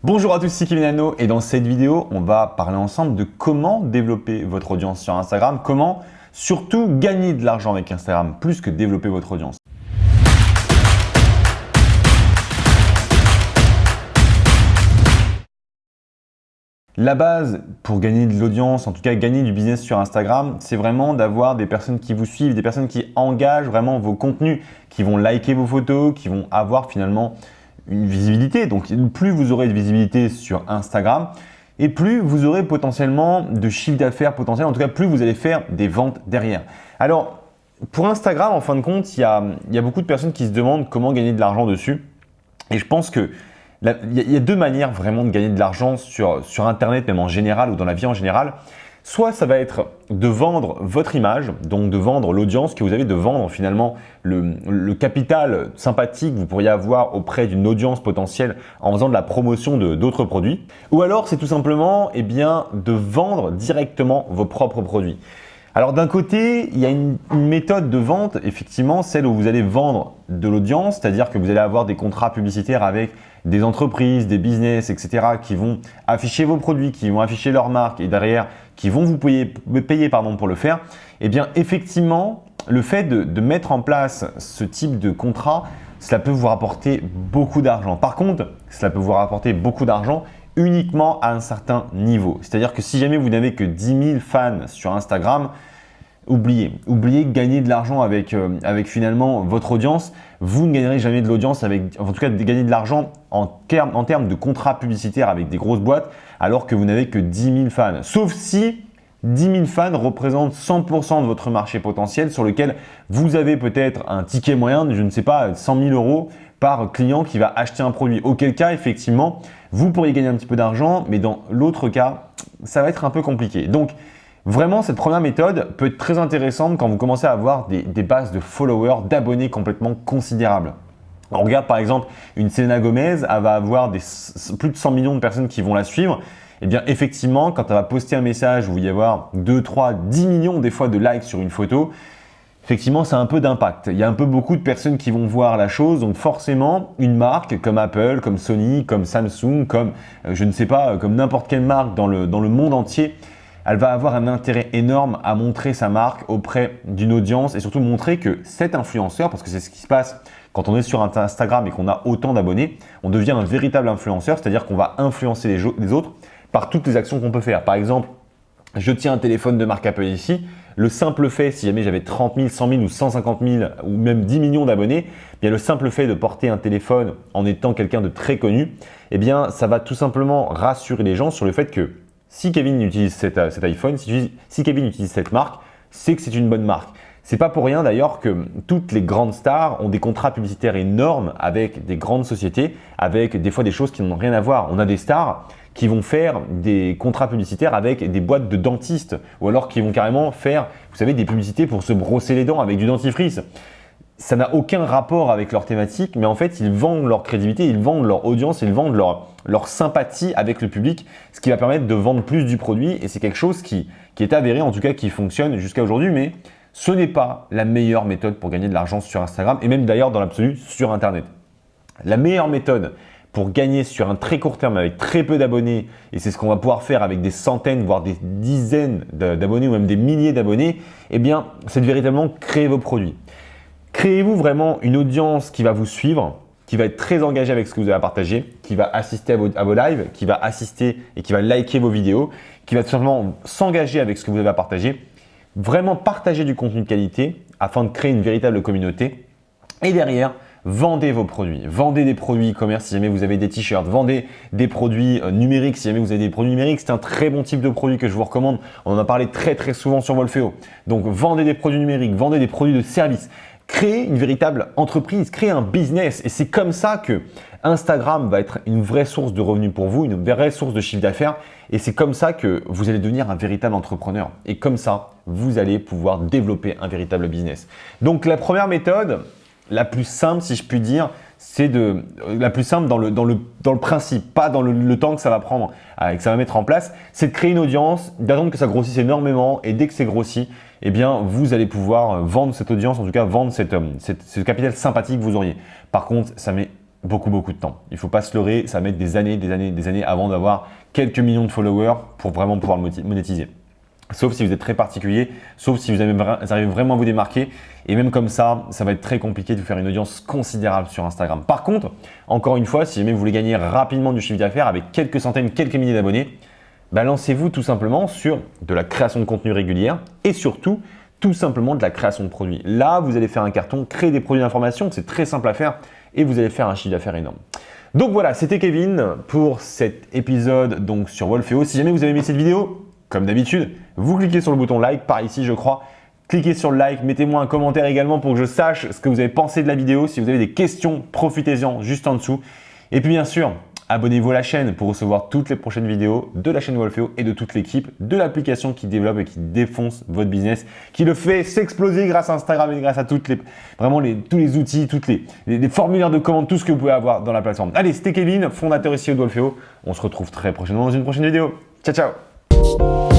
Bonjour à tous, c'est Kevin Hano et dans cette vidéo, on va parler ensemble de comment développer votre audience sur Instagram, comment surtout gagner de l'argent avec Instagram, plus que développer votre audience. La base pour gagner de l'audience, en tout cas gagner du business sur Instagram, c'est vraiment d'avoir des personnes qui vous suivent, des personnes qui engagent vraiment vos contenus, qui vont liker vos photos, qui vont avoir finalement une visibilité. Donc plus vous aurez de visibilité sur Instagram et plus vous aurez potentiellement de chiffre d'affaires potentiel, en tout cas plus vous allez faire des ventes derrière. Alors pour Instagram, en fin de compte, il y a beaucoup de personnes qui se demandent comment gagner de l'argent dessus et je pense que il y a deux manières vraiment de gagner de l'argent sur Internet, même en général ou dans la vie en général. Soit ça va être de vendre votre image, donc de vendre l'audience que vous avez, de vendre finalement le capital sympathique que vous pourriez avoir auprès d'une audience potentielle en faisant de la promotion d'autres produits. Ou alors c'est tout simplement de vendre directement vos propres produits. Alors d'un côté, il y a une méthode de vente, effectivement, celle où vous allez vendre de l'audience, c'est-à-dire que vous allez avoir des contrats publicitaires avec des entreprises, des business, etc. qui vont afficher vos produits, qui vont afficher leur marque et derrière, qui vont vous payer pour le faire. Eh bien, effectivement, le fait de mettre en place ce type de contrat, cela peut vous rapporter beaucoup d'argent. Par contre, cela peut vous rapporter beaucoup d'argent uniquement à un certain niveau. C'est-à-dire que si jamais vous n'avez que 10 000 fans sur Instagram, oubliez de gagner de l'argent avec finalement votre audience. Vous ne gagnerez jamais de l'audience en tout cas de gagner de l'argent en termes de contrats publicitaires avec des grosses boîtes alors que vous n'avez que 10 000 fans. Sauf si 10 000 fans représentent 100% de votre marché potentiel sur lequel vous avez peut-être un ticket moyen de, je ne sais pas, 100 000 euros par client qui va acheter un produit. Auquel cas, effectivement, vous pourriez gagner un petit peu d'argent, mais dans l'autre cas, ça va être un peu compliqué. Donc, vraiment, cette première méthode peut être très intéressante quand vous commencez à avoir des bases de followers, d'abonnés complètement considérables. On regarde par exemple une Selena Gomez, elle va avoir plus de 100 millions de personnes qui vont la suivre. Eh bien, effectivement, quand elle va poster un message où il va y avoir 2, 3, 10 millions des fois de likes sur une photo, effectivement, ça a un peu d'impact. Il y a un peu beaucoup de personnes qui vont voir la chose. Donc forcément, une marque comme Apple, comme Sony, comme Samsung, comme je ne sais pas, comme n'importe quelle marque dans le monde entier, elle va avoir un intérêt énorme à montrer sa marque auprès d'une audience et surtout montrer que cet influenceur, parce que c'est ce qui se passe quand on est sur Instagram et qu'on a autant d'abonnés, on devient un véritable influenceur, c'est-à-dire qu'on va influencer les autres par toutes les actions qu'on peut faire. Par exemple, je tiens un téléphone de marque Apple ici. Le simple fait, si jamais j'avais 30 000, 100 000 ou 150 000 ou même 10 millions d'abonnés, bien le simple fait de porter un téléphone en étant quelqu'un de très connu, eh bien ça va tout simplement rassurer les gens sur le fait que si Kevin utilise cet iPhone, si Kevin utilise cette marque, c'est que c'est une bonne marque. C'est pas pour rien d'ailleurs que toutes les grandes stars ont des contrats publicitaires énormes avec des grandes sociétés, avec des fois des choses qui n'ont rien à voir. On a des stars qui vont faire des contrats publicitaires avec des boîtes de dentistes ou alors qui vont carrément faire, vous savez, des publicités pour se brosser les dents avec du dentifrice. Ça n'a aucun rapport avec leur thématique, mais en fait, ils vendent leur crédibilité, ils vendent leur audience, ils vendent leur sympathie avec le public, ce qui va permettre de vendre plus du produit et c'est quelque chose qui est avéré, en tout cas qui fonctionne jusqu'à aujourd'hui, mais ce n'est pas la meilleure méthode pour gagner de l'argent sur Instagram et même d'ailleurs dans l'absolu sur Internet. La meilleure méthode pour gagner sur un très court terme avec très peu d'abonnés, et c'est ce qu'on va pouvoir faire avec des centaines, voire des dizaines d'abonnés ou même des milliers d'abonnés, eh bien, c'est de véritablement créer vos produits. Créez-vous vraiment une audience qui va vous suivre, qui va être très engagée avec ce que vous avez à partager, qui va assister à vos lives, qui va assister et qui va liker vos vidéos, qui va tout simplement s'engager avec ce que vous avez à partager, vraiment partager du contenu de qualité afin de créer une véritable communauté et derrière, vendez vos produits. Vendez des produits e-commerce si jamais vous avez des t-shirts. Vendez des produits numériques si jamais vous avez des produits numériques. C'est un très bon type de produit que je vous recommande. On en a parlé très souvent sur Wolfeo. Donc, vendez des produits numériques, vendez des produits de service. Créez une véritable entreprise, créez un business et c'est comme ça que Instagram va être une vraie source de revenus pour vous, une vraie source de chiffre d'affaires et c'est comme ça que vous allez devenir un véritable entrepreneur et comme ça, vous allez pouvoir développer un véritable business. Donc, la première méthode, la plus simple si je puis dire, c'est la plus simple dans le principe, pas dans le temps que ça va prendre, que ça va mettre en place, c'est de créer une audience, d'attendre que ça grossisse énormément et dès que c'est grossi, eh bien vous allez pouvoir vendre cette audience, en tout cas vendre ce capital sympathique que vous auriez. Par contre, ça met beaucoup de temps. Il ne faut pas se leurrer, ça va mettre des années avant d'avoir quelques millions de followers pour vraiment pouvoir le monétiser. Sauf si vous êtes très particulier, sauf si vous arrivez vraiment à vous démarquer. Et même comme ça, ça va être très compliqué de vous faire une audience considérable sur Instagram. Par contre, encore une fois, si jamais vous voulez gagner rapidement du chiffre d'affaires avec quelques centaines, quelques milliers d'abonnés, lancez-vous tout simplement sur de la création de contenu régulière et surtout, tout simplement de la création de produits. Là, vous allez faire un carton, créer des produits d'information, c'est très simple à faire et vous allez faire un chiffre d'affaires énorme. Donc voilà, c'était Kevin pour cet épisode donc sur Wolfeo. Si jamais vous avez aimé cette vidéo, comme d'habitude, vous cliquez sur le bouton like par ici, je crois. Cliquez sur le like, mettez-moi un commentaire également pour que je sache ce que vous avez pensé de la vidéo. Si vous avez des questions, profitez-en juste en dessous. Et puis bien sûr, abonnez-vous à la chaîne pour recevoir toutes les prochaines vidéos de la chaîne Wolfeo et de toute l'équipe de l'application qui développe et qui défonce votre business, qui le fait s'exploser grâce à Instagram et grâce à tous les outils, toutes les formulaires de commande, tout ce que vous pouvez avoir dans la plateforme. Allez, c'était Kevin, fondateur ici de Wolfeo. On se retrouve très prochainement dans une prochaine vidéo. Ciao, ciao!